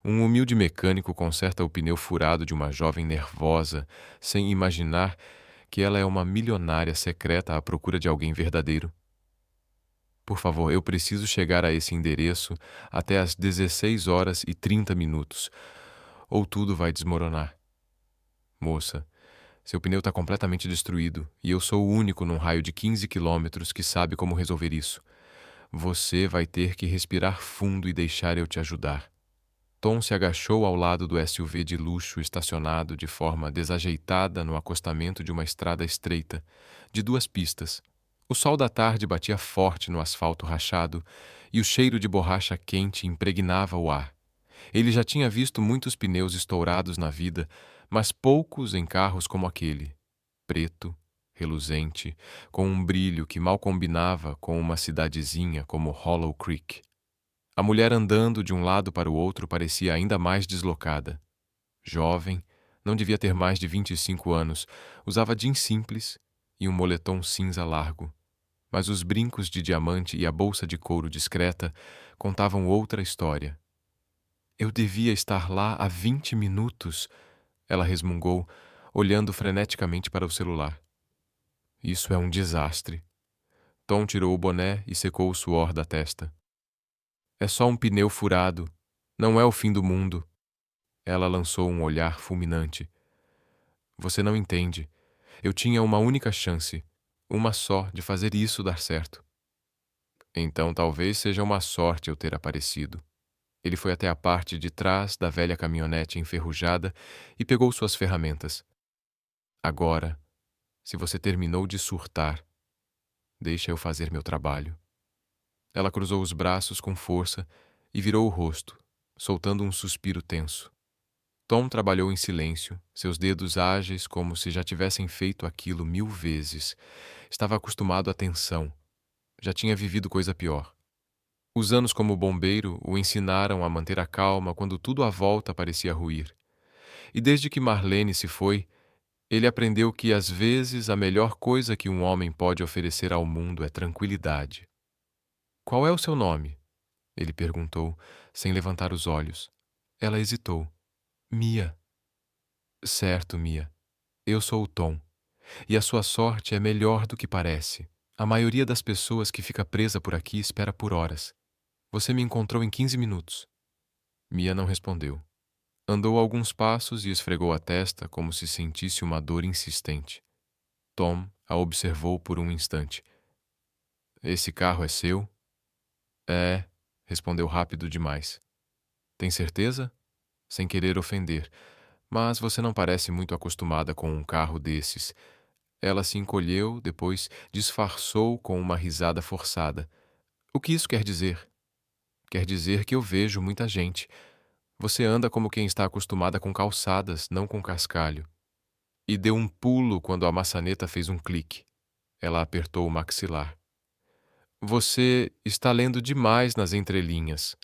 Um humilde mecânico conserta o pneu furado de uma jovem nervosa, sem imaginar que ela é uma milionária secreta à procura de alguém verdadeiro. Por favor, eu preciso chegar a esse endereço até às 16 horas e 30 minutos, ou tudo vai desmoronar. Moça, seu pneu está completamente destruído e eu sou o único num raio de 15 quilômetros que sabe como resolver isso. Você vai ter que respirar fundo e deixar eu te ajudar. Tom se agachou ao lado do SUV de luxo estacionado de forma desajeitada no acostamento de uma estrada estreita, de 2 pistas. O sol da tarde batia forte no asfalto rachado e o cheiro de borracha quente impregnava o ar. Ele já tinha visto muitos pneus estourados na vida, mas poucos em carros como aquele. Preto, reluzente, com um brilho que mal combinava com uma cidadezinha como Hollow Creek. A mulher andando de um lado para o outro parecia ainda mais deslocada. Jovem, não devia ter mais de 25 anos, usava jeans simples e um moletom cinza largo. Mas os brincos de diamante e a bolsa de couro discreta contavam outra história. Eu devia estar lá há 20 minutos, ela resmungou, olhando freneticamente para o celular. Isso é um desastre. Tom tirou o boné e secou o suor da testa. É só um pneu furado. Não é o fim do mundo. Ela lançou um olhar fulminante. Você não entende. Eu tinha uma única chance, uma só, de fazer isso dar certo. Então talvez seja uma sorte eu ter aparecido. Ele foi até a parte de trás da velha caminhonete enferrujada e pegou suas ferramentas. Agora, se você terminou de surtar, deixa eu fazer meu trabalho. Ela cruzou os braços com força e virou o rosto, soltando um suspiro tenso. Tom trabalhou em silêncio, seus dedos ágeis como se já tivessem feito aquilo 1000 vezes. Estava acostumado à tensão. Já tinha vivido coisa pior. Os anos como bombeiro o ensinaram a manter a calma quando tudo à volta parecia ruir. E desde que Marlene se foi, ele aprendeu que às vezes a melhor coisa que um homem pode oferecer ao mundo é tranquilidade. Qual é o seu nome? Ele perguntou, sem levantar os olhos. Ela hesitou. Mia. Certo, Mia. Eu sou o Tom. E a sua sorte é melhor do que parece. A maioria das pessoas que fica presa por aqui espera por horas. Você me encontrou em 15 minutos. Mia não respondeu. Andou alguns passos e esfregou a testa como se sentisse uma dor insistente. Tom a observou por um instante. Esse carro é seu? É, respondeu rápido demais. Tem certeza? Sem querer ofender. Mas você não parece muito acostumada com um carro desses. Ela se encolheu, depois disfarçou com uma risada forçada. O que isso quer dizer? Quer dizer que eu vejo muita gente. Você anda como quem está acostumada com calçadas, não com cascalho. E deu um pulo quando a maçaneta fez um clique. Ela apertou o maxilar. Você está lendo demais nas entrelinhas.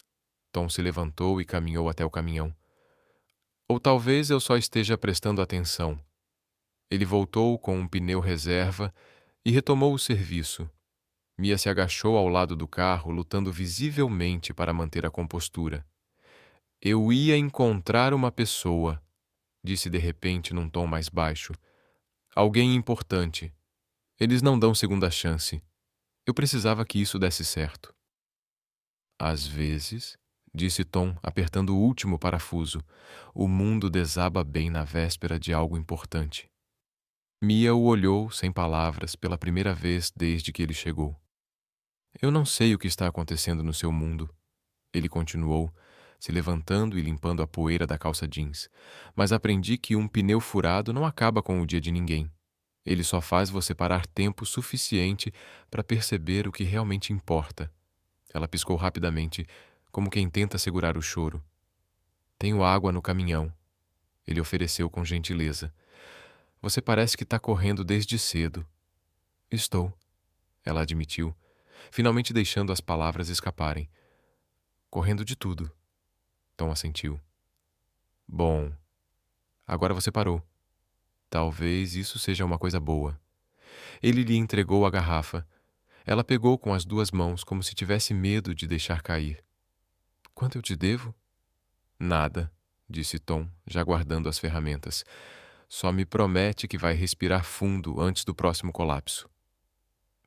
Tom se levantou e caminhou até o caminhão. Ou talvez eu só esteja prestando atenção. Ele voltou com um pneu reserva e retomou o serviço. Mia se agachou ao lado do carro, lutando visivelmente para manter a compostura. Eu ia encontrar uma pessoa, disse de repente num tom mais baixo. Alguém importante. Eles não dão segunda chance. Eu precisava que isso desse certo. Às vezes, disse Tom, apertando o último parafuso, o mundo desaba bem na véspera de algo importante. Mia o olhou, sem palavras, pela primeira vez desde que ele chegou. Eu não sei o que está acontecendo no seu mundo, ele continuou, se levantando e limpando a poeira da calça jeans, mas aprendi que um pneu furado não acaba com o dia de ninguém. Ele só faz você parar tempo suficiente para perceber o que realmente importa. Ela piscou rapidamente, como quem tenta segurar o choro. Tenho água no caminhão, ele ofereceu com gentileza. Você parece que está correndo desde cedo. Estou, ela admitiu, finalmente deixando as palavras escaparem. Correndo de tudo. Tom assentiu. Bom, agora você parou. Talvez isso seja uma coisa boa. Ele lhe entregou a garrafa. Ela pegou com as 2 mãos como se tivesse medo de deixar cair. Quanto eu te devo? Nada, disse Tom, já guardando as ferramentas. Só me promete que vai respirar fundo antes do próximo colapso.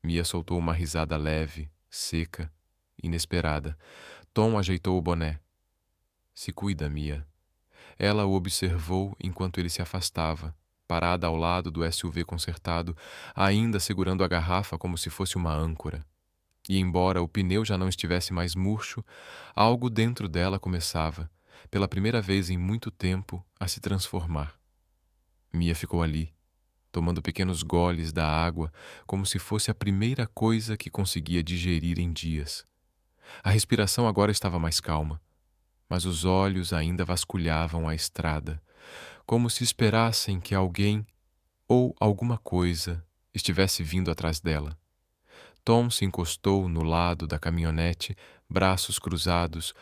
Mia soltou uma risada leve, seca, inesperada. Tom ajeitou o boné. Se cuida, Mia. Ela o observou enquanto ele se afastava, parada ao lado do SUV consertado, ainda segurando a garrafa como se fosse uma âncora. E embora o pneu já não estivesse mais murcho, algo dentro dela começava, pela primeira vez em muito tempo, a se transformar. Mia ficou ali, tomando pequenos goles da água, como se fosse a primeira coisa que conseguia digerir em dias. A respiração agora estava mais calma, mas os olhos ainda vasculhavam a estrada, como se esperassem que alguém ou alguma coisa estivesse vindo atrás dela. Tom se encostou no lado da caminhonete, braços cruzados,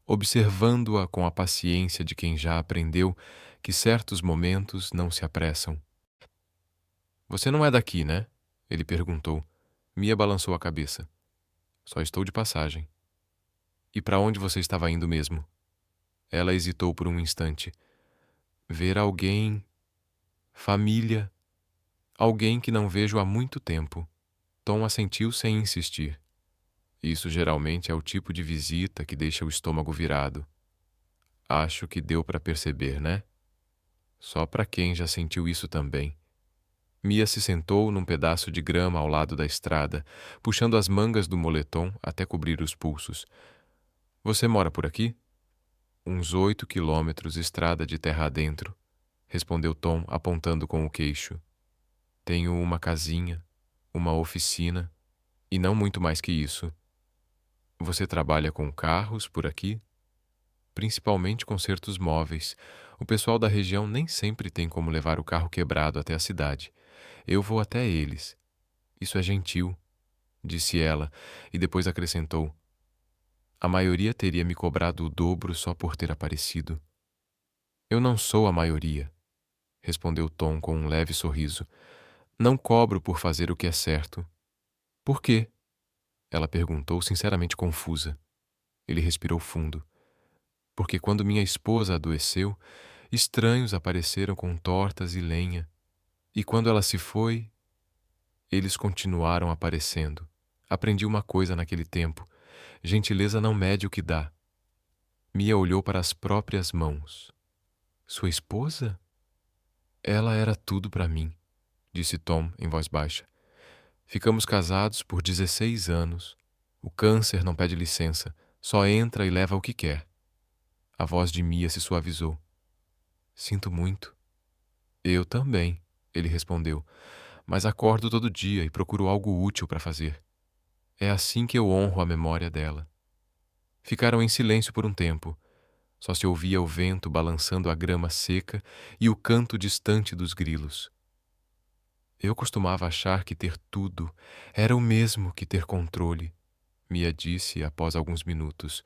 observando-a com a paciência de quem já aprendeu que certos momentos não se apressam. Você não é daqui, né? Ele perguntou. Mia balançou a cabeça. Só estou de passagem. E para onde você estava indo mesmo? Ela hesitou por um instante. Ver alguém. Família. Alguém que não vejo há muito tempo. Tom assentiu sem insistir. Isso geralmente é o tipo de visita que deixa o estômago virado. Acho que deu para perceber, né? Só para quem já sentiu isso também. Mia se sentou num pedaço de grama ao lado da estrada, puxando as mangas do moletom até cobrir os pulsos. Você mora por aqui? Uns 8 quilômetros estrada de terra adentro, respondeu Tom, apontando com o queixo. Tenho uma casinha, uma oficina, e não muito mais que isso. Você trabalha com carros por aqui? Principalmente consertos móveis. O pessoal da região nem sempre tem como levar o carro quebrado até a cidade. Eu vou até eles. Isso é gentil, disse ela, e depois acrescentou. A maioria teria me cobrado o dobro só por ter aparecido. Eu não sou a maioria, respondeu Tom com um leve sorriso. Não cobro por fazer o que é certo. Por quê? Ela perguntou, sinceramente confusa. Ele respirou fundo. Porque quando minha esposa adoeceu, estranhos apareceram com tortas e lenha. E quando ela se foi, eles continuaram aparecendo. Aprendi uma coisa naquele tempo. Gentileza não mede o que dá. Mia olhou para as próprias mãos. Sua esposa? Ela era tudo para mim, disse Tom em voz baixa. Ficamos casados por 16 anos. O câncer não pede licença, só entra e leva o que quer. A voz de Mia se suavizou. Sinto muito. Eu também, ele respondeu, mas acordo todo dia e procuro algo útil para fazer. É assim que eu honro a memória dela. Ficaram em silêncio por um tempo. Só se ouvia o vento balançando a grama seca e o canto distante dos grilos. Eu costumava achar que ter tudo era o mesmo que ter controle, Mia disse após alguns minutos.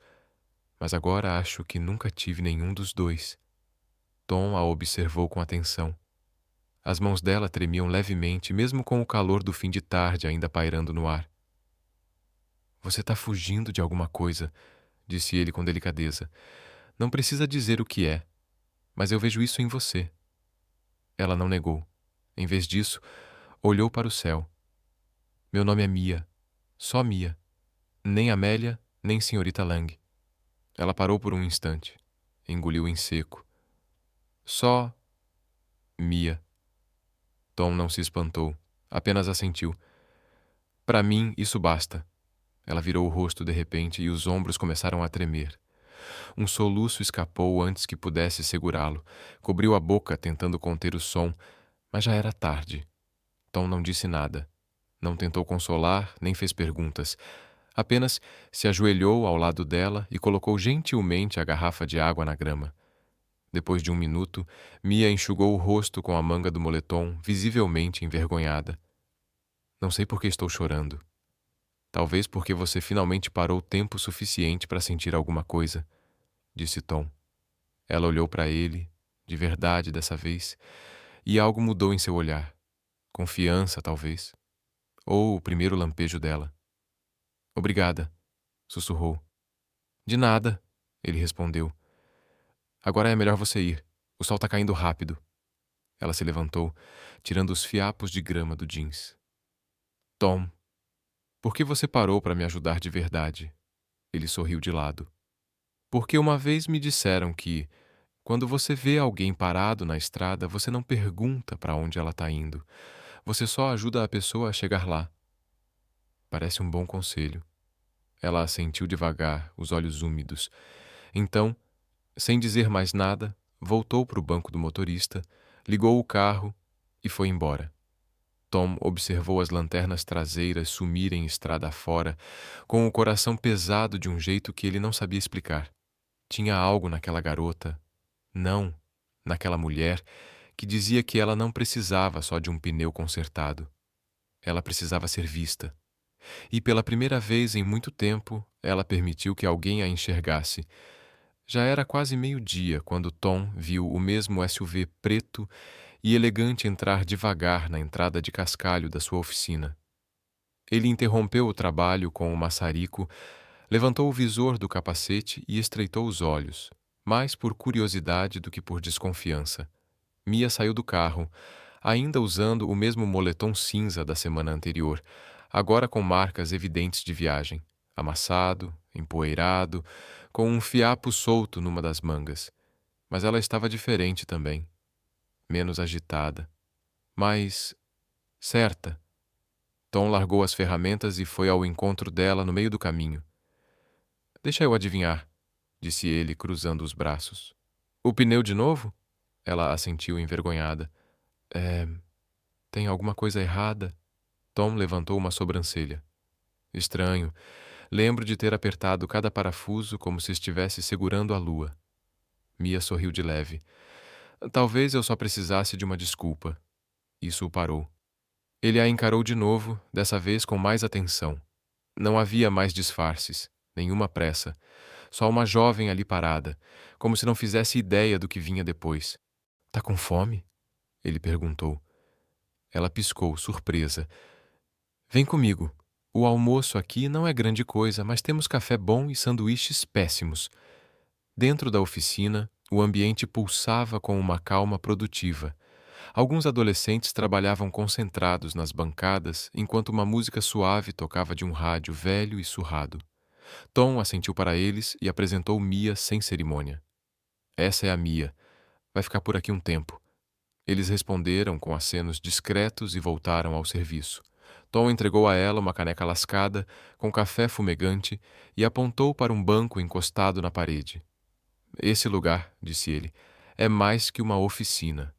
Mas agora acho que nunca tive nenhum dos dois. Tom a observou com atenção. As mãos dela tremiam levemente, mesmo com o calor do fim de tarde ainda pairando no ar. Você está fugindo de alguma coisa, disse ele com delicadeza. Não precisa dizer o que é, mas eu vejo isso em você. Ela não negou. Em vez disso, olhou para o céu. Meu nome é Mia. Só Mia. Nem Amélia, nem Senhorita Lang. Ela parou por um instante. Engoliu em seco. Só Mia. Tom não se espantou. Apenas assentiu. Para mim, isso basta. Ela virou o rosto de repente e os ombros começaram a tremer. Um soluço escapou antes que pudesse segurá-lo. Cobriu a boca tentando conter o som, mas já era tarde. Tom não disse nada. Não tentou consolar, nem fez perguntas. Apenas se ajoelhou ao lado dela e colocou gentilmente a garrafa de água na grama. Depois de um minuto, Mia enxugou o rosto com a manga do moletom, visivelmente envergonhada. Não sei por que estou chorando. Talvez porque você finalmente parou tempo suficiente para sentir alguma coisa, disse Tom. Ela olhou para ele, de verdade dessa vez, e algo mudou em seu olhar. Confiança, talvez. Ou o primeiro lampejo dela. Obrigada, sussurrou. De nada, ele respondeu. Agora é melhor você ir. O sol tá caindo rápido. Ela se levantou, tirando os fiapos de grama do jeans. Tom, por que você parou para me ajudar de verdade? Ele sorriu de lado. Porque uma vez me disseram que, quando você vê alguém parado na estrada, você não pergunta para onde ela está indo. Você só ajuda a pessoa a chegar lá. Parece um bom conselho. Ela assentiu devagar, os olhos úmidos. Então, sem dizer mais nada, voltou para o banco do motorista, ligou o carro e foi embora. Tom observou as lanternas traseiras sumirem estrada afora, com o coração pesado de um jeito que ele não sabia explicar. Tinha algo naquela garota, não, naquela mulher, que dizia que ela não precisava só de um pneu consertado. Ela precisava ser vista. E pela primeira vez em muito tempo, ela permitiu que alguém a enxergasse. Já era quase meio-dia quando Tom viu o mesmo SUV preto e elegante entrar devagar na entrada de cascalho da sua oficina. Ele interrompeu o trabalho com o maçarico, levantou o visor do capacete e estreitou os olhos, mais por curiosidade do que por desconfiança. Mia saiu do carro, ainda usando o mesmo moletom cinza da semana anterior, agora com marcas evidentes de viagem, amassado, empoeirado, com um fiapo solto numa das mangas. Mas ela estava diferente também, menos agitada, mais certa. Tom largou as ferramentas e foi ao encontro dela no meio do caminho. Deixa eu adivinhar, disse ele, cruzando os braços. O pneu de novo? Ela assentiu envergonhada. É. Tem alguma coisa errada? Tom levantou uma sobrancelha. Estranho. Lembro de ter apertado cada parafuso como se estivesse segurando a lua. Mia sorriu de leve. Talvez eu só precisasse de uma desculpa. Isso o parou. Ele a encarou de novo, dessa vez com mais atenção. Não havia mais disfarces, nenhuma pressa. Só uma jovem ali parada, como se não fizesse ideia do que vinha depois. Tá com fome? Ele perguntou. Ela piscou, surpresa. Vem comigo. O almoço aqui não é grande coisa, mas temos café bom e sanduíches péssimos. Dentro da oficina, o ambiente pulsava com uma calma produtiva. Alguns adolescentes trabalhavam concentrados nas bancadas, enquanto uma música suave tocava de um rádio velho e surrado. Tom assentiu para eles e apresentou Mia sem cerimônia. Essa é a Mia. Vai ficar por aqui um tempo. Eles responderam com acenos discretos e voltaram ao serviço. Tom entregou a ela uma caneca lascada, com café fumegante, e apontou para um banco encostado na parede. Esse lugar, disse ele, é mais que uma oficina.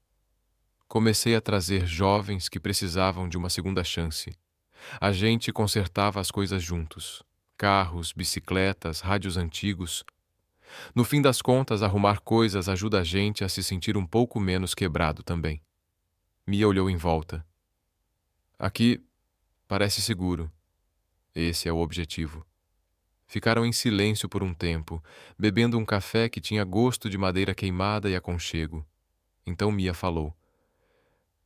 Comecei a trazer jovens que precisavam de uma segunda chance. A gente consertava as coisas juntos. Carros, bicicletas, rádios antigos. No fim das contas, arrumar coisas ajuda a gente a se sentir um pouco menos quebrado também. Mia olhou em volta. Aqui parece seguro. Esse é o objetivo. Ficaram em silêncio por um tempo, bebendo um café que tinha gosto de madeira queimada e aconchego. Então Mia falou.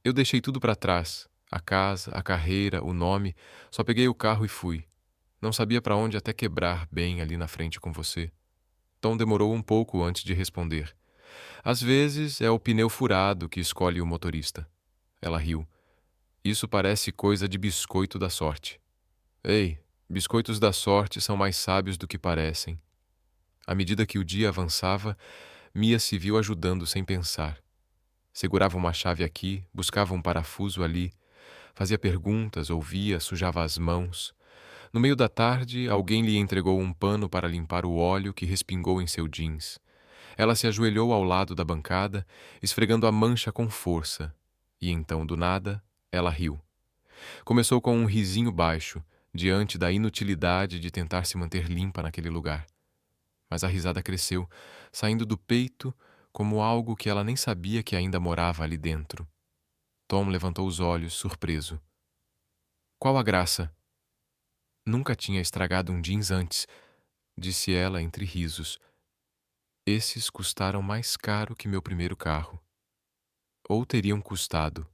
Eu deixei tudo para trás. A casa, a carreira, o nome. Só peguei o carro e fui. Não sabia para onde até quebrar bem ali na frente com você. Tom demorou um pouco antes de responder. Às vezes é o pneu furado que escolhe o motorista. Ela riu. Isso parece coisa de biscoito da sorte. Ei, biscoitos da sorte são mais sábios do que parecem. À medida que o dia avançava, Mia se viu ajudando sem pensar. Segurava uma chave aqui, buscava um parafuso ali, fazia perguntas, ouvia, sujava as mãos. No meio da tarde, alguém lhe entregou um pano para limpar o óleo que respingou em seu jeans. Ela se ajoelhou ao lado da bancada, esfregando a mancha com força. E então, do nada, ela riu. Começou com um risinho baixo, diante da inutilidade de tentar se manter limpa naquele lugar. Mas a risada cresceu, saindo do peito como algo que ela nem sabia que ainda morava ali dentro. Tom levantou os olhos, surpreso. Qual a graça? Nunca tinha estragado um jeans antes, disse ela entre risos. Esses custaram mais caro que meu primeiro carro. Ou teriam custado,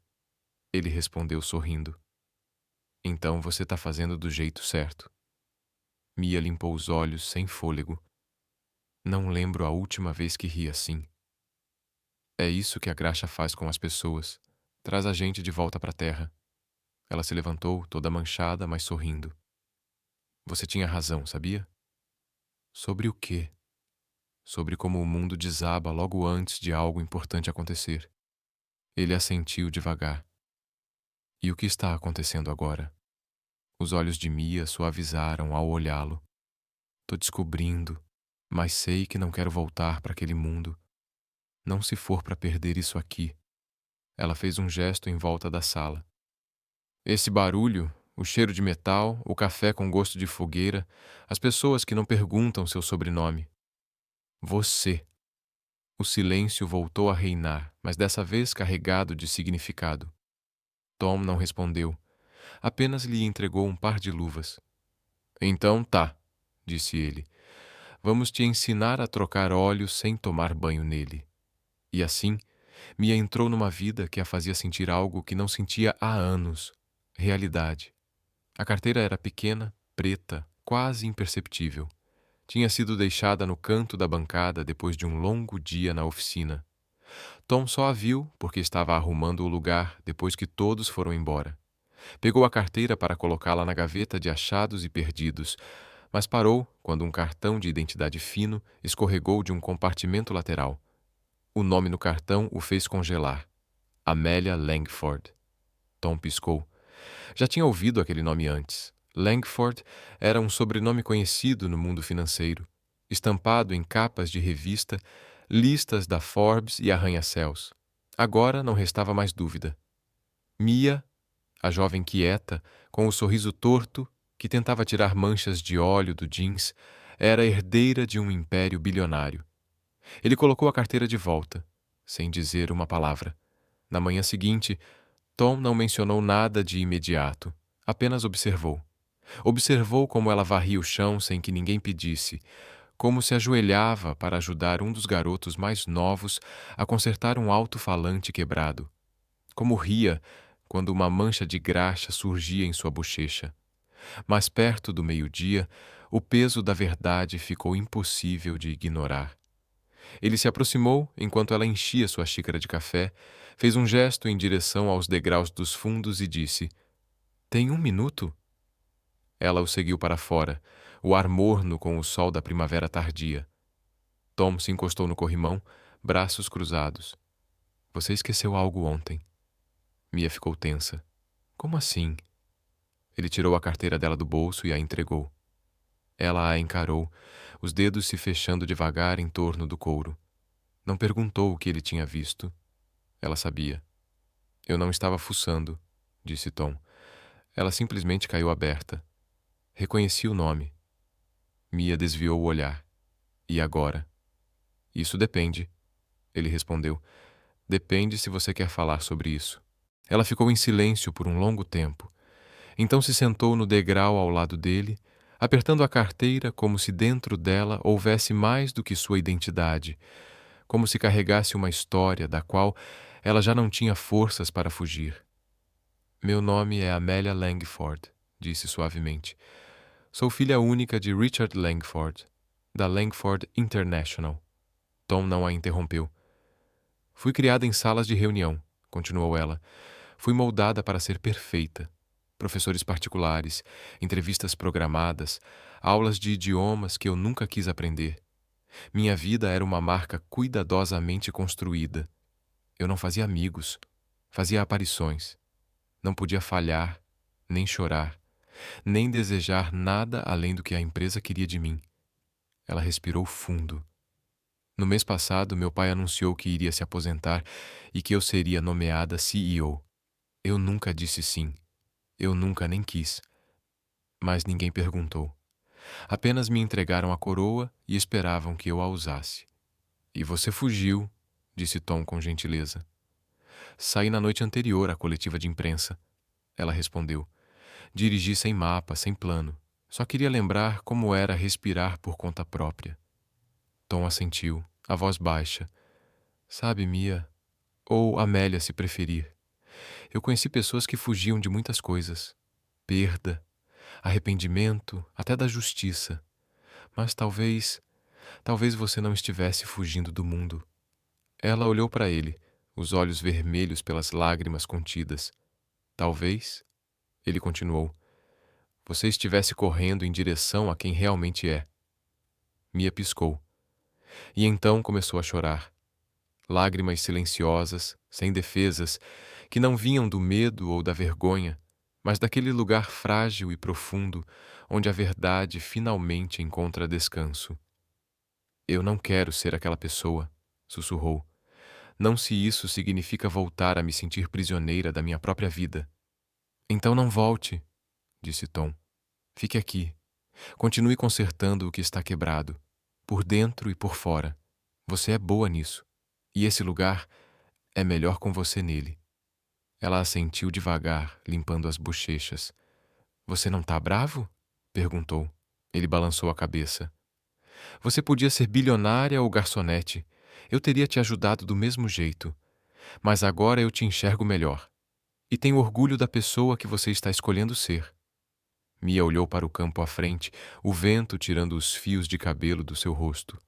ele respondeu sorrindo. Então você está fazendo do jeito certo. Mia limpou os olhos sem fôlego. Não lembro a última vez que ri assim. É isso que a graxa faz com as pessoas. Traz a gente de volta para a terra. Ela se levantou, toda manchada, mas sorrindo. Você tinha razão, sabia? Sobre o quê? Sobre como o mundo desaba logo antes de algo importante acontecer. Ele assentiu devagar. E o que está acontecendo agora? Os olhos de Mia suavizaram ao olhá-lo. Tô descobrindo, mas sei que não quero voltar para aquele mundo. Não se for para perder isso aqui. Ela fez um gesto em volta da sala. Esse barulho, o cheiro de metal, o café com gosto de fogueira, as pessoas que não perguntam seu sobrenome. Você. O silêncio voltou a reinar, mas dessa vez carregado de significado. Tom não respondeu. Apenas lhe entregou um par de luvas. Então tá, disse ele. Vamos te ensinar a trocar óleo sem tomar banho nele. E assim, Mia entrou numa vida que a fazia sentir algo que não sentia há anos. Realidade. A carteira era pequena, preta, quase imperceptível. Tinha sido deixada no canto da bancada depois de um longo dia na oficina. Tom só a viu porque estava arrumando o lugar depois que todos foram embora. Pegou a carteira para colocá-la na gaveta de achados e perdidos, mas parou quando um cartão de identidade fino escorregou de um compartimento lateral. O nome no cartão o fez congelar. Amélia Langford. Tom piscou. Já tinha ouvido aquele nome antes. Langford era um sobrenome conhecido no mundo financeiro, estampado em capas de revista, listas da Forbes e arranha-céus. Agora não restava mais dúvida. Mia, a jovem quieta, com o sorriso torto, que tentava tirar manchas de óleo do jeans, era herdeira de um império bilionário. Ele colocou a carteira de volta, sem dizer uma palavra. Na manhã seguinte, Tom não mencionou nada de imediato, apenas observou. Observou como ela varria o chão sem que ninguém pedisse, como se ajoelhava para ajudar um dos garotos mais novos a consertar um alto-falante quebrado. Como ria quando uma mancha de graxa surgia em sua bochecha. Mas perto do meio-dia, o peso da verdade ficou impossível de ignorar. Ele se aproximou enquanto ela enchia sua xícara de café, fez um gesto em direção aos degraus dos fundos e disse: Tem 1 minuto? Ela o seguiu para fora, o ar morno com o sol da primavera tardia. Tom se encostou no corrimão, braços cruzados. Você esqueceu algo ontem. Mia ficou tensa. Como assim? Ele tirou a carteira dela do bolso e a entregou. Ela a encarou, os dedos se fechando devagar em torno do couro. Não perguntou o que ele tinha visto. Ela sabia. Eu não estava fuçando, disse Tom. Ela simplesmente caiu aberta. Reconheci o nome. Mia desviou o olhar. E agora? Isso depende, ele respondeu. Depende se você quer falar sobre isso. Ela ficou em silêncio por um longo tempo. Então se sentou no degrau ao lado dele, apertando a carteira como se dentro dela houvesse mais do que sua identidade, como se carregasse uma história da qual ela já não tinha forças para fugir. Meu nome é Amélia Langford, disse suavemente. Sou filha única de Richard Langford, da Langford International. Tom não a interrompeu. Fui criada em salas de reunião, continuou ela. Fui moldada para ser perfeita. Professores particulares, entrevistas programadas, aulas de idiomas que eu nunca quis aprender. Minha vida era uma marca cuidadosamente construída. Eu não fazia amigos, fazia aparições. Não podia falhar, nem chorar, nem desejar nada além do que a empresa queria de mim. Ela respirou fundo. No mês passado, meu pai anunciou que iria se aposentar e que eu seria nomeada CEO. Eu nunca disse sim. Eu nunca nem quis. Mas ninguém perguntou. Apenas me entregaram a coroa e esperavam que eu a usasse. E você fugiu, disse Tom com gentileza. Saí na noite anterior à coletiva de imprensa. Ela respondeu. Dirigi sem mapa, sem plano. Só queria lembrar como era respirar por conta própria. Tom assentiu, a voz baixa. Sabe, Mia, ou Amélia, se preferir. Eu conheci pessoas que fugiam de muitas coisas. Perda, arrependimento, até da justiça. Mas talvez você não estivesse fugindo do mundo. Ela olhou para ele, os olhos vermelhos pelas lágrimas contidas. Talvez, ele continuou, você estivesse correndo em direção a quem realmente é. Mia piscou. E então começou a chorar. Lágrimas silenciosas, sem defesas, que não vinham do medo ou da vergonha, mas daquele lugar frágil e profundo onde a verdade finalmente encontra descanso. Eu não quero ser aquela pessoa, sussurrou. Não se isso significa voltar a me sentir prisioneira da minha própria vida. Então não volte, disse Tom. Fique aqui. Continue consertando o que está quebrado, por dentro e por fora. Você é boa nisso. E esse lugar é melhor com você nele. Ela assentiu devagar, limpando as bochechas. Você não tá bravo? Perguntou. Ele balançou a cabeça. Você podia ser bilionária ou garçonete. Eu teria te ajudado do mesmo jeito. Mas agora eu te enxergo melhor. E tenho orgulho da pessoa que você está escolhendo ser. Mia olhou para o campo à frente, o vento tirando os fios de cabelo do seu rosto.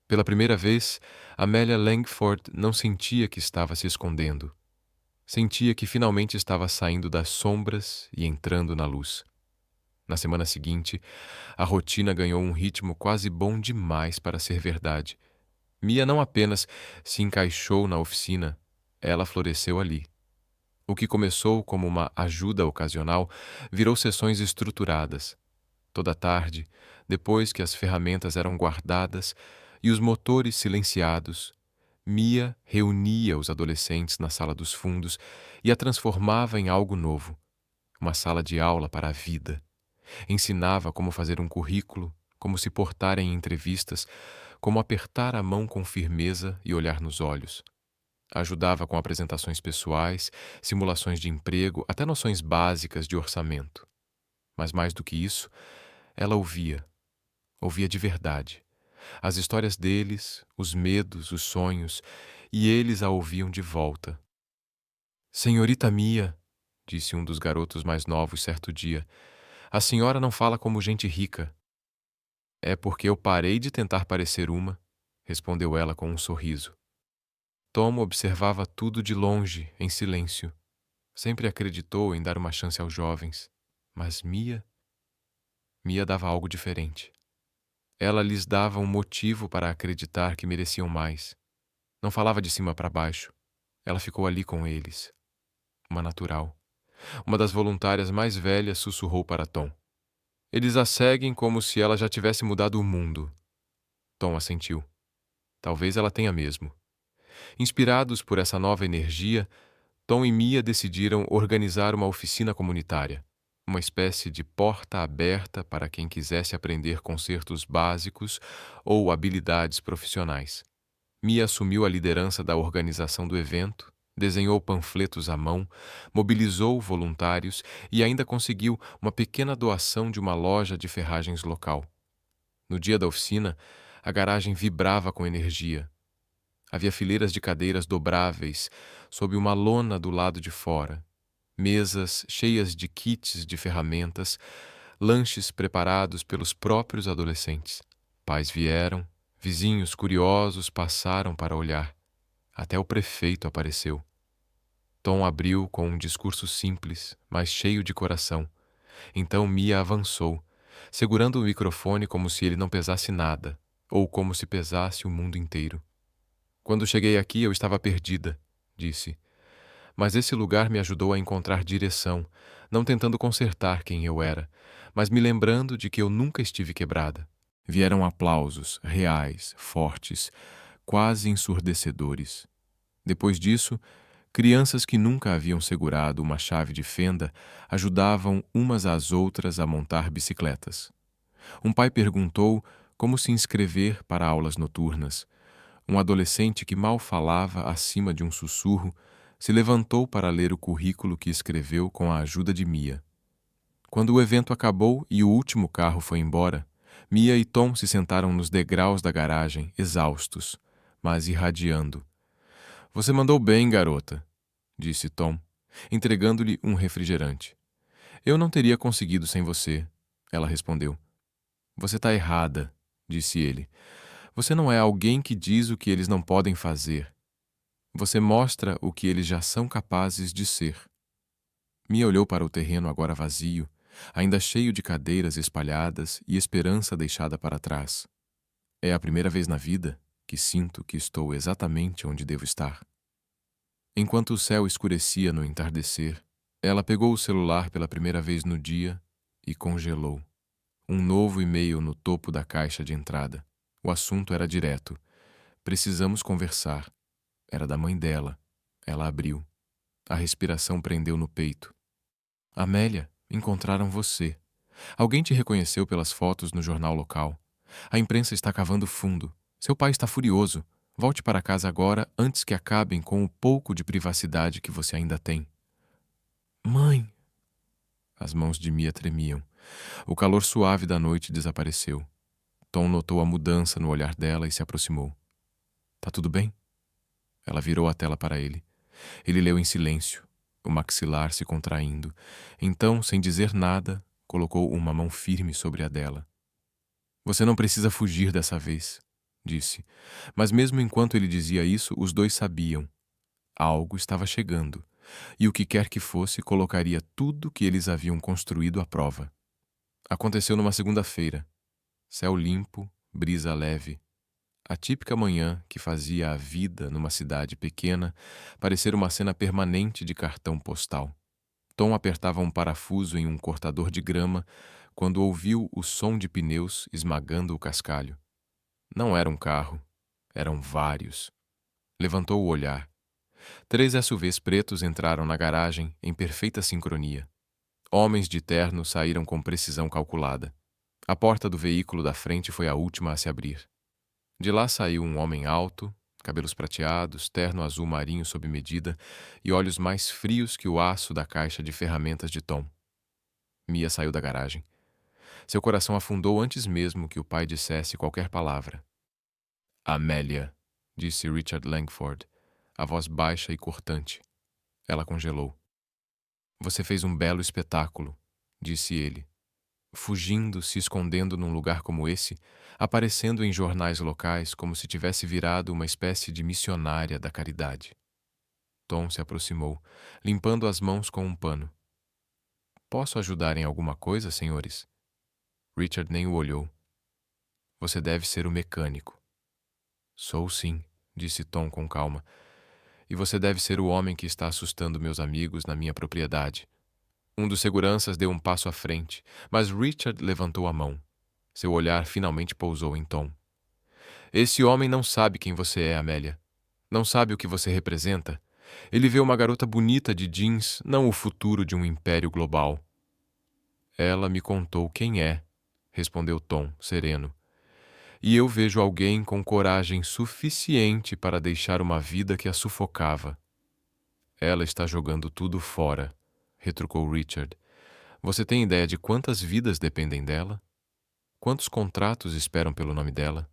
Pela primeira vez, Amélia Langford não sentia que estava se escondendo. Sentia que finalmente estava saindo das sombras e entrando na luz. Na semana seguinte, a rotina ganhou um ritmo quase bom demais para ser verdade. Mia não apenas se encaixou na oficina, ela floresceu ali. O que começou como uma ajuda ocasional virou sessões estruturadas. Toda tarde, depois que as ferramentas eram guardadas e os motores silenciados, Mia reunia os adolescentes na sala dos fundos e a transformava em algo novo, uma sala de aula para a vida. Ensinava como fazer um currículo, como se portar em entrevistas, como apertar a mão com firmeza e olhar nos olhos. Ajudava com apresentações pessoais, simulações de emprego, até noções básicas de orçamento. Mas mais do que isso, ela ouvia de verdade. As histórias deles, os medos, os sonhos, e eles a ouviam de volta. Senhorita Mia, disse um dos garotos mais novos certo dia, a senhora não fala como gente rica. É porque eu parei de tentar parecer uma, respondeu ela com um sorriso. Tom observava tudo de longe, em silêncio. Sempre acreditou em dar uma chance aos jovens, mas Mia dava algo diferente. Ela lhes dava um motivo para acreditar que mereciam mais. Não falava de cima para baixo. Ela ficou ali com eles. Uma natural. Uma das voluntárias mais velhas sussurrou para Tom. Eles a seguem como se ela já tivesse mudado o mundo. Tom assentiu. Talvez ela tenha mesmo. Inspirados por essa nova energia, Tom e Mia decidiram organizar uma oficina comunitária. Uma espécie de porta aberta para quem quisesse aprender concertos básicos ou habilidades profissionais. Mia assumiu a liderança da organização do evento, desenhou panfletos à mão, mobilizou voluntários e ainda conseguiu uma pequena doação de uma loja de ferragens local. No dia da oficina, a garagem vibrava com energia. Havia fileiras de cadeiras dobráveis sob uma lona do lado de fora, mesas cheias de kits de ferramentas, lanches preparados pelos próprios adolescentes. Pais vieram, vizinhos curiosos passaram para olhar. Até o prefeito apareceu. Tom abriu com um discurso simples, mas cheio de coração. Então Mia avançou, segurando o microfone como se ele não pesasse nada, ou como se pesasse o mundo inteiro. Quando cheguei aqui eu estava perdida, disse. Mas esse lugar me ajudou a encontrar direção, não tentando consertar quem eu era, mas me lembrando de que eu nunca estive quebrada. Vieram aplausos, reais, fortes, quase ensurdecedores. Depois disso, crianças que nunca haviam segurado uma chave de fenda ajudavam umas às outras a montar bicicletas. Um pai perguntou como se inscrever para aulas noturnas. Um adolescente que mal falava acima de um sussurro se levantou para ler o currículo que escreveu com a ajuda de Mia. Quando o evento acabou e o último carro foi embora, Mia e Tom se sentaram nos degraus da garagem, exaustos, mas irradiando. Você mandou bem, garota, disse Tom, entregando-lhe um refrigerante. Eu não teria conseguido sem você, ela respondeu. Você está errada, disse ele. Você não é alguém que diz o que eles não podem fazer. Você mostra o que eles já são capazes de ser. Mia olhou para o terreno agora vazio, ainda cheio de cadeiras espalhadas e esperança deixada para trás. É a primeira vez na vida que sinto que estou exatamente onde devo estar. Enquanto o céu escurecia no entardecer, ela pegou o celular pela primeira vez no dia e congelou. Um novo e-mail no topo da caixa de entrada. O assunto era direto. Precisamos conversar. Era da mãe dela. Ela abriu. A respiração prendeu no peito. Amélia, encontraram você. Alguém te reconheceu pelas fotos no jornal local. A imprensa está cavando fundo. Seu pai está furioso. Volte para casa agora antes que acabem com o pouco de privacidade que você ainda tem. Mãe! As mãos de Mia tremiam. O calor suave da noite desapareceu. Tom notou a mudança no olhar dela e se aproximou. Tá tudo bem? Ela virou a tela para ele. Ele leu em silêncio, o maxilar se contraindo. Então, sem dizer nada, colocou uma mão firme sobre a dela. Você não precisa fugir dessa vez, disse. Mas mesmo enquanto ele dizia isso, os dois sabiam. Algo estava chegando, e o que quer que fosse colocaria tudo que eles haviam construído à prova. Aconteceu numa segunda-feira. Céu limpo, brisa leve. A típica manhã que fazia a vida numa cidade pequena parecer uma cena permanente de cartão postal. Tom apertava um parafuso em um cortador de grama quando ouviu o som de pneus esmagando o cascalho. Não era um carro, eram vários. Levantou o olhar. 3 SUVs pretos entraram na garagem em perfeita sincronia. Homens de terno saíram com precisão calculada. A porta do veículo da frente foi a última a se abrir. De lá saiu um homem alto, cabelos prateados, terno azul marinho sob medida e olhos mais frios que o aço da caixa de ferramentas de Tom. Mia saiu da garagem. Seu coração afundou antes mesmo que o pai dissesse qualquer palavra. Amélia, disse Richard Langford, a voz baixa e cortante. Ela congelou. Você fez um belo espetáculo, disse ele. Fugindo, se escondendo num lugar como esse, aparecendo em jornais locais como se tivesse virado uma espécie de missionária da caridade. Tom se aproximou, limpando as mãos com um pano. Posso ajudar em alguma coisa, senhores? Richard nem o olhou. Você deve ser o mecânico. Sou sim, disse Tom com calma. E você deve ser o homem que está assustando meus amigos na minha propriedade. Um dos seguranças deu um passo à frente, mas Richard levantou a mão. Seu olhar finalmente pousou em Tom. Esse homem não sabe quem você é, Amélia. Não sabe o que você representa. Ele vê uma garota bonita de jeans, não o futuro de um império global. Ela me contou quem é, respondeu Tom, sereno. E eu vejo alguém com coragem suficiente para deixar uma vida que a sufocava. Ela está jogando tudo fora, retrucou Richard. Você tem ideia de quantas vidas dependem dela? Quantos contratos esperam pelo nome dela?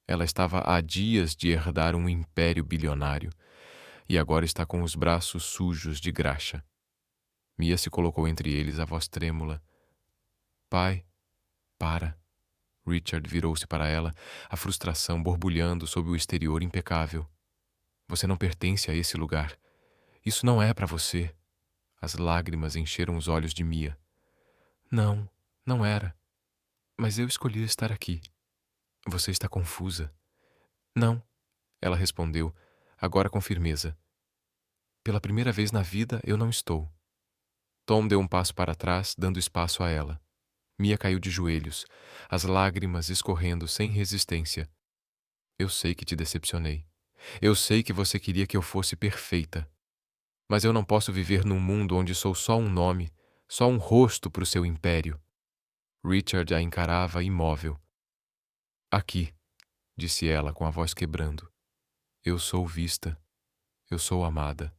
Ela estava há dias de herdar um império bilionário e agora está com os braços sujos de graxa. Mia se colocou entre eles, a voz trêmula. Pai, para. Richard virou-se para ela, a frustração borbulhando sob o exterior impecável. Você não pertence a esse lugar. Isso não é para você. As lágrimas encheram os olhos de Mia. Não, não era. Mas eu escolhi estar aqui. Você está confusa. Não, ela respondeu, agora com firmeza. Pela primeira vez na vida, eu não estou. Tom deu um passo para trás, dando espaço a ela. Mia caiu de joelhos, as lágrimas escorrendo sem resistência. Eu sei que te decepcionei. Eu sei que você queria que eu fosse perfeita. Mas eu não posso viver num mundo onde sou só um nome, só um rosto para o seu império. Richard a encarava imóvel. Aqui, disse ela com a voz quebrando. Eu sou vista. Eu sou amada.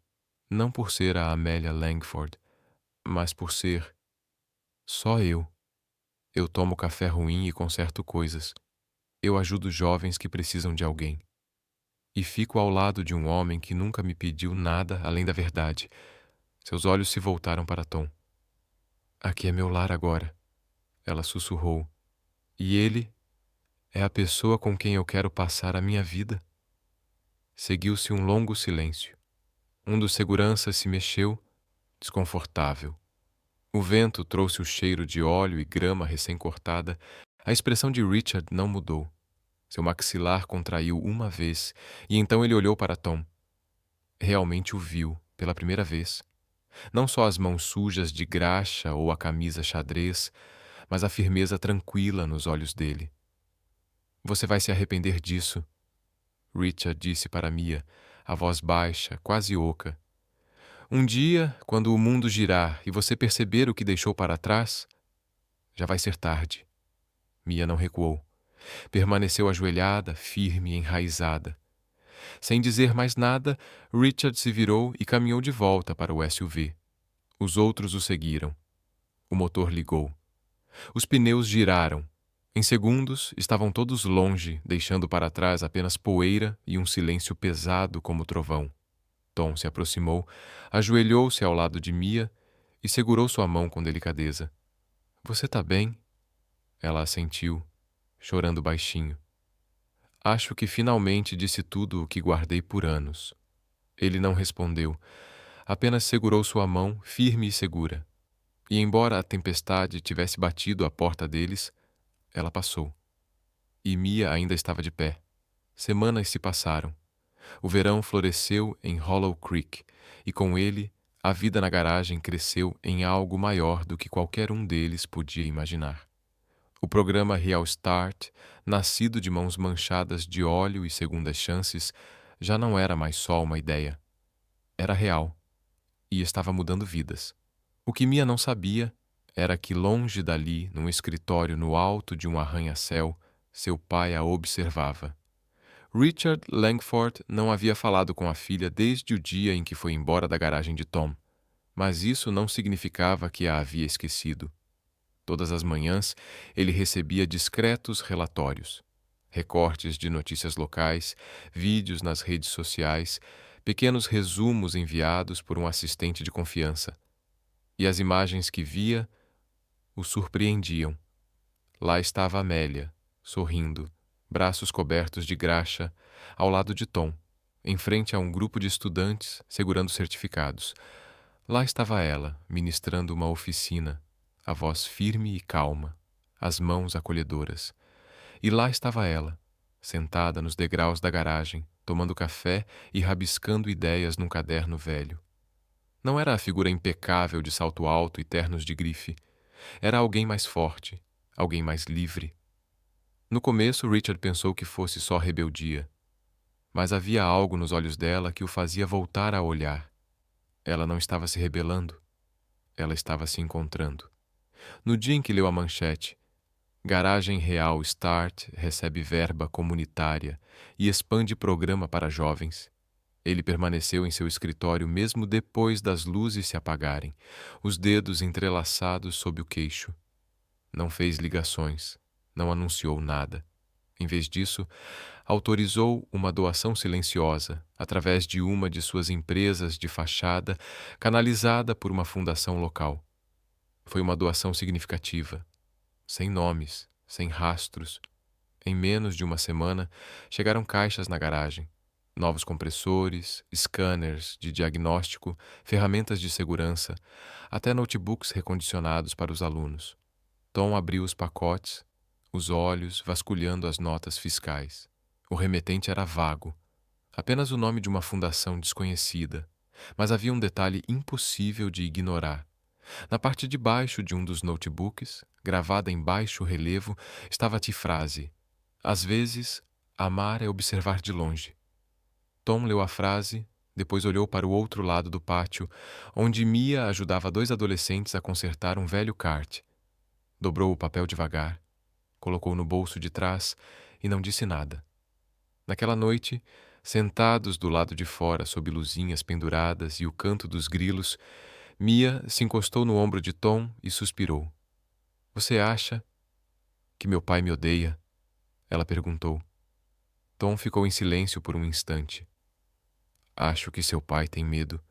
Não por ser a Amélia Langford, mas por ser só eu. Eu tomo café ruim e conserto coisas. Eu ajudo jovens que precisam de alguém. E fico ao lado de um homem que nunca me pediu nada além da verdade. Seus olhos se voltaram para Tom. Aqui é meu lar agora, ela sussurrou. E ele é a pessoa com quem eu quero passar a minha vida. Seguiu-se um longo silêncio. Um dos seguranças se mexeu, desconfortável. O vento trouxe o cheiro de óleo e grama recém-cortada. A expressão de Richard não mudou. Seu maxilar contraiu uma vez, e então ele olhou para Tom. Realmente o viu, pela primeira vez. Não só as mãos sujas de graxa ou a camisa xadrez, mas a firmeza tranquila nos olhos dele. Você vai se arrepender disso, Richard disse para Mia, a voz baixa, quase oca. Um dia, quando o mundo girar e você perceber o que deixou para trás, já vai ser tarde. Mia não recuou. Permaneceu ajoelhada, firme e enraizada. Sem dizer mais nada, Richard se virou e caminhou de volta para o SUV. Os outros o seguiram. O motor ligou. Os pneus giraram. Em segundos, estavam todos longe, deixando para trás apenas poeira e um silêncio pesado como trovão. Tom se aproximou, ajoelhou-se ao lado de Mia e segurou sua mão com delicadeza. — Você tá bem? Ela assentiu, chorando baixinho. Acho que finalmente disse tudo o que guardei por anos. Ele não respondeu, apenas segurou sua mão firme e segura. E embora a tempestade tivesse batido à porta deles, ela passou. E Mia ainda estava de pé. Semanas se passaram. O verão floresceu em Hollow Creek, e com ele, a vida na garagem cresceu em algo maior do que qualquer um deles podia imaginar. O programa Real Start, nascido de mãos manchadas de óleo e segundas chances, já não era mais só uma ideia. Era real. E estava mudando vidas. O que Mia não sabia era que longe dali, num escritório no alto de um arranha-céu, seu pai a observava. Richard Langford não havia falado com a filha desde o dia em que foi embora da garagem de Tom, mas isso não significava que a havia esquecido. Todas as manhãs, ele recebia discretos relatórios, recortes de notícias locais, vídeos nas redes sociais, pequenos resumos enviados por um assistente de confiança. E as imagens que via o surpreendiam. Lá estava Amélia, sorrindo, braços cobertos de graxa, ao lado de Tom, em frente a um grupo de estudantes segurando certificados. Lá estava ela, ministrando uma oficina, a voz firme e calma, as mãos acolhedoras. E lá estava ela, sentada nos degraus da garagem, tomando café e rabiscando ideias num caderno velho. Não era a figura impecável de salto alto e ternos de grife. Era alguém mais forte, alguém mais livre. No começo, Richard pensou que fosse só rebeldia. Mas havia algo nos olhos dela que o fazia voltar a olhar. Ela não estava se rebelando. Ela estava se encontrando. No dia em que leu a manchete, Garagem Real Start recebe verba comunitária e expande programa para jovens, ele permaneceu em seu escritório mesmo depois das luzes se apagarem, os dedos entrelaçados sob o queixo. Não fez ligações, não anunciou nada. Em vez disso, autorizou uma doação silenciosa, através de uma de suas empresas de fachada, canalizada por uma fundação local. Foi uma doação significativa, sem nomes, sem rastros. Em menos de uma semana, chegaram caixas na garagem. Novos compressores, scanners de diagnóstico, ferramentas de segurança, até notebooks recondicionados para os alunos. Tom abriu os pacotes, os olhos vasculhando as notas fiscais. O remetente era vago, apenas o nome de uma fundação desconhecida, mas havia um detalhe impossível de ignorar. Na parte de baixo de um dos notebooks, gravada em baixo relevo, estava a frase: às vezes, amar é observar de longe. Tom leu a frase, depois olhou para o outro lado do pátio, onde Mia ajudava dois adolescentes a consertar um velho kart. Dobrou o papel devagar, colocou no bolso de trás e não disse nada. Naquela noite, sentados do lado de fora sob luzinhas penduradas e o canto dos grilos, Mia se encostou no ombro de Tom e suspirou. — Você acha que meu pai me odeia? Ela perguntou. Tom ficou em silêncio por um instante. — Acho que seu pai tem medo.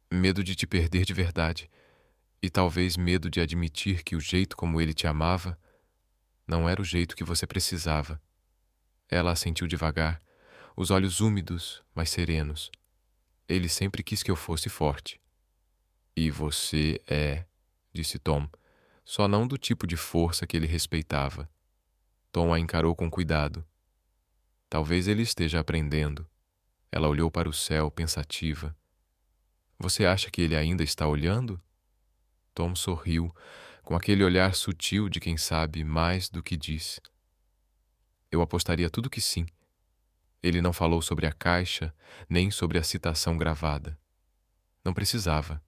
Medo de te perder de verdade. E talvez medo de admitir que o jeito como ele te amava não era o jeito que você precisava. Ela assentiu devagar, os olhos úmidos, mas serenos. Ele sempre quis que eu fosse forte. E você é, disse Tom, só não do tipo de força que ele respeitava. Tom a encarou com cuidado. Talvez ele esteja aprendendo. Ela olhou para o céu, pensativa. Você acha que ele ainda está olhando? Tom sorriu, com aquele olhar sutil de quem sabe mais do que diz. Eu apostaria tudo que sim. Ele não falou sobre a caixa, nem sobre a citação gravada. Não precisava.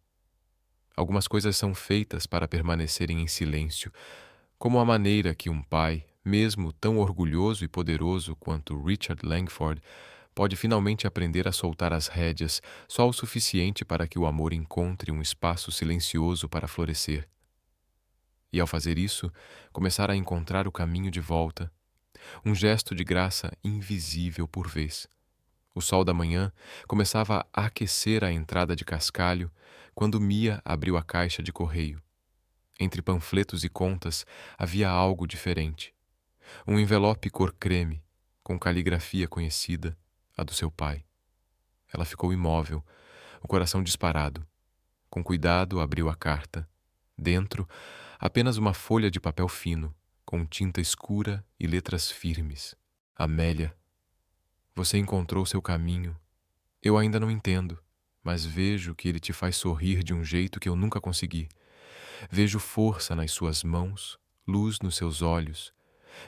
Algumas coisas são feitas para permanecerem em silêncio, como a maneira que um pai, mesmo tão orgulhoso e poderoso quanto Richard Langford, pode finalmente aprender a soltar as rédeas só o suficiente para que o amor encontre um espaço silencioso para florescer. E ao fazer isso, começar a encontrar o caminho de volta, um gesto de graça invisível por vez. O sol da manhã começava a aquecer a entrada de cascalho quando Mia abriu a caixa de correio. Entre panfletos e contas havia algo diferente. Um envelope cor creme, com caligrafia conhecida, a do seu pai. Ela ficou imóvel, o coração disparado. Com cuidado abriu a carta. Dentro, apenas uma folha de papel fino, com tinta escura e letras firmes. Amélia, você encontrou seu caminho. Eu ainda não entendo, mas vejo que ele te faz sorrir de um jeito que eu nunca consegui. Vejo força nas suas mãos, luz nos seus olhos.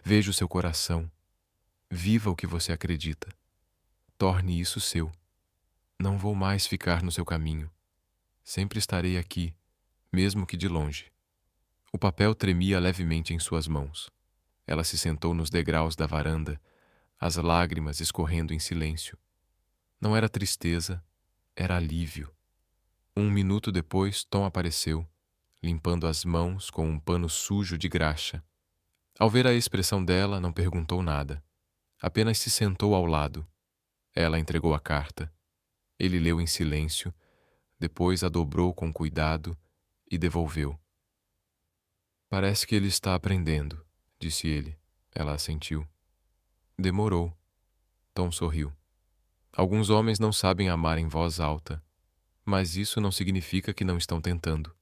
Vejo seu coração. Viva o que você acredita. Torne isso seu. Não vou mais ficar no seu caminho. Sempre estarei aqui, mesmo que de longe. O papel tremia levemente em suas mãos. Ela se sentou nos degraus da varanda, as lágrimas escorrendo em silêncio. Não era tristeza, era alívio. 1 minuto depois, Tom apareceu, limpando as mãos com um pano sujo de graxa. Ao ver a expressão dela, não perguntou nada. Apenas se sentou ao lado. Ela entregou a carta. Ele leu em silêncio, depois a dobrou com cuidado e devolveu. Parece que ele está aprendendo, disse ele. Ela assentiu. Demorou. Tom sorriu. Alguns homens não sabem amar em voz alta, mas isso não significa que não estão tentando.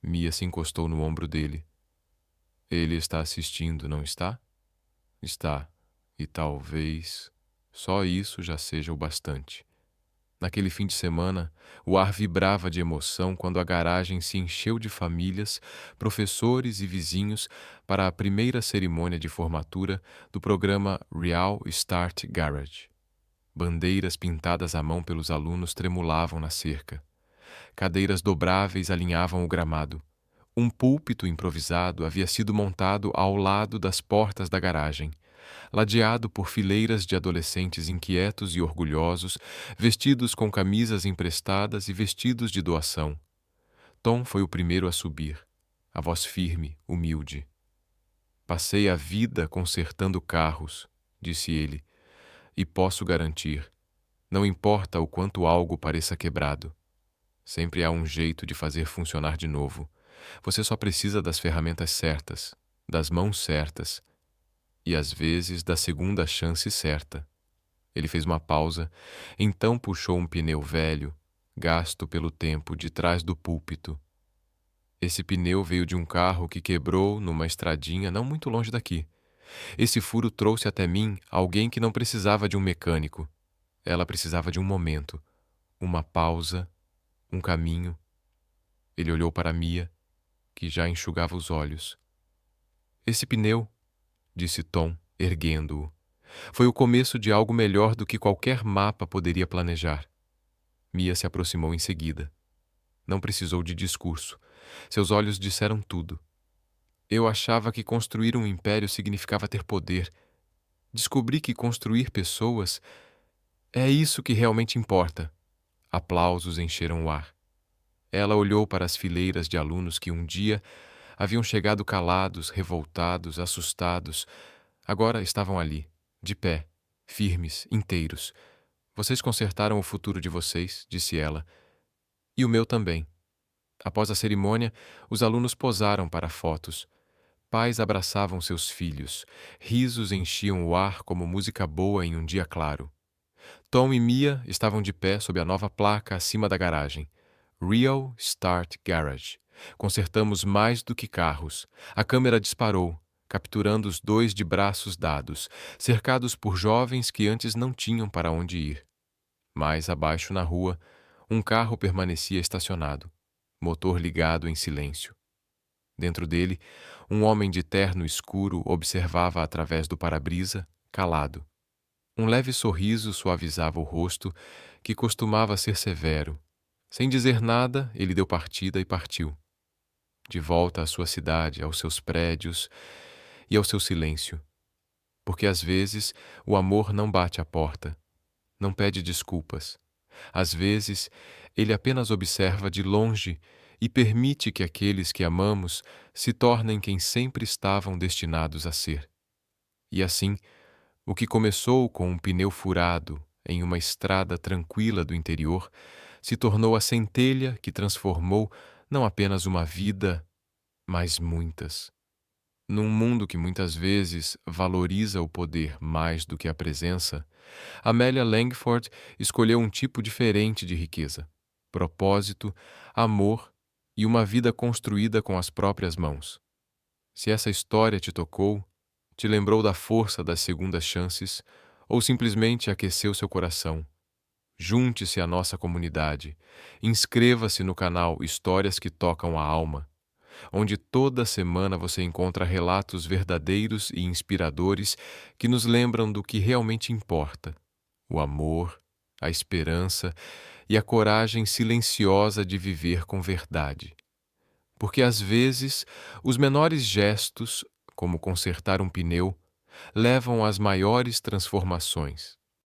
Mia se encostou no ombro dele. Ele está assistindo, não está? Está, e talvez só isso já seja o bastante. Naquele fim de semana, o ar vibrava de emoção quando a garagem se encheu de famílias, professores e vizinhos para a primeira cerimônia de formatura do programa Real Start Garage. Bandeiras pintadas à mão pelos alunos tremulavam na cerca. Cadeiras dobráveis alinhavam o gramado. Um púlpito improvisado havia sido montado ao lado das portas da garagem, ladeado por fileiras de adolescentes inquietos e orgulhosos, vestidos com camisas emprestadas e vestidos de doação. Tom foi o primeiro a subir, a voz firme, humilde. Passei a vida consertando carros, disse ele, e posso garantir, não importa o quanto algo pareça quebrado. Sempre há um jeito de fazer funcionar de novo. Você só precisa das ferramentas certas, das mãos certas, e às vezes da segunda chance certa. Ele fez uma pausa, então puxou um pneu velho, gasto pelo tempo, de trás do púlpito. Esse pneu veio de um carro que quebrou numa estradinha não muito longe daqui. Esse furo trouxe até mim alguém que não precisava de um mecânico. Ela precisava de um momento, uma pausa, um caminho. Ele olhou para Mia, que já enxugava os olhos. Esse pneu, disse Tom, erguendo-o, foi o começo de algo melhor do que qualquer mapa poderia planejar. Mia se aproximou em seguida. Não precisou de discurso. Seus olhos disseram tudo. Eu achava que construir um império significava ter poder. Descobri que construir pessoas é isso que realmente importa. Aplausos encheram o ar. Ela olhou para as fileiras de alunos que um dia haviam chegado calados, revoltados, assustados. Agora estavam ali, de pé, firmes, inteiros. Vocês consertaram o futuro de vocês, disse ela. E o meu também. Após a cerimônia, os alunos posaram para fotos. Pais abraçavam seus filhos. Risos enchiam o ar como música boa em um dia claro. Tom e Mia estavam de pé sob a nova placa acima da garagem. Real Start Garage. Consertamos mais do que carros. A câmera disparou, capturando os dois de braços dados, cercados por jovens que antes não tinham para onde ir. Mais abaixo na rua, um carro permanecia estacionado, motor ligado em silêncio. Dentro dele, um homem de terno escuro observava através do para-brisa, calado. Um leve sorriso suavizava o rosto, que costumava ser severo. Sem dizer nada, ele deu partida e partiu. De volta à sua cidade, aos seus prédios e ao seu silêncio. Porque às vezes o amor não bate à porta, não pede desculpas. Às vezes, ele apenas observa de longe e permite que aqueles que amamos se tornem quem sempre estavam destinados a ser. E assim, o que começou com um pneu furado em uma estrada tranquila do interior se tornou a centelha que transformou não apenas uma vida, mas muitas. Num mundo que muitas vezes valoriza o poder mais do que a presença, Amelia Langford escolheu um tipo diferente de riqueza: propósito, amor e uma vida construída com as próprias mãos. Se essa história te tocou, te lembrou da força das segundas chances ou simplesmente aqueceu seu coração, junte-se à nossa comunidade, inscreva-se no canal Histórias que Tocam a Alma, onde toda semana você encontra relatos verdadeiros e inspiradores que nos lembram do que realmente importa: o amor, a esperança e a coragem silenciosa de viver com verdade. Porque às vezes os menores gestos, como consertar um pneu, levam às maiores transformações.